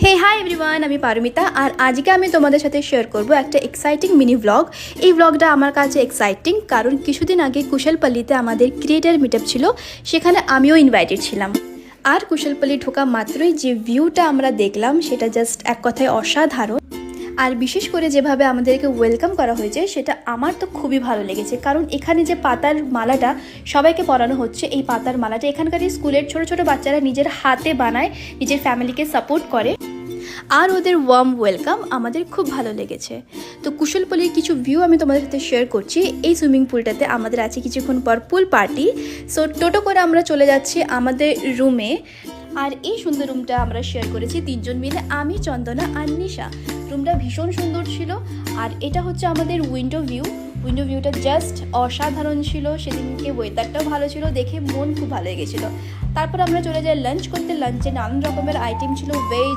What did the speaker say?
হে hi everyone, আমি পারমিতা। আর আজকে আমি তোমাদের সাথে শেয়ার করব একটা এক্সাইটিং মিনি ব্লগ। এই ব্লগটা আমার কাছে এক্সাইটিং কারণ কিছুদিন আগে কুশলপল্লিতে আমাদের ক্রিয়েটার মিটআপ ছিল, সেখানে আমিও ইনভাইটেড ছিলাম। আর কুশলপল্লি ঢোকা মাত্রই যে ভিউটা আমরা দেখলাম সেটা জাস্ট এক কথায় অসাধারণ। আর বিশেষ করে যেভাবে আমাদেরকে ওয়েলকাম করা হয়েছে সেটা আমার তো খুবই ভালো লেগেছে, কারণ এখানে যে পাতার মালাটা সবাইকে পরানো হচ্ছে, এই পাতার মালাটা এখানকার স্কুলের ছোট ছোট বাচ্চারা নিজের হাতে বানায়, নিজের ফ্যামিলিকে সাপোর্ট করে। আর ওদের ওয়ার্ম ওয়েলকাম আমাদের খুব ভালো লেগেছে। তো কুশলপল্লির কিছু ভিউ আমি তোমাদের সাথে শেয়ার করছি। এই সুইমিং পুলটাতে আমাদের আছে কিছুক্ষণ পর পুল পার্টি। সো টোটো করে আমরা চলে যাচ্ছি আমাদের রুমে। আর এই সুন্দর রুমটা আমরা শেয়ার করেছি তিনজন মিলে, আমি, চন্দনা আর নিশা। রুমটা ভীষণ সুন্দর ছিল। আর এটা হচ্ছে আমাদের উইন্ডো ভিউটা জাস্ট অসাধারণ ছিল। সেদিনকে ওয়েদারটাও ভালো ছিল, দেখে মন খুব ভালো লেগেছিলো। তারপর আমরা চলে যাই লাঞ্চ করতে। লাঞ্চে নানান রকমের আইটেম ছিল, ভেজ,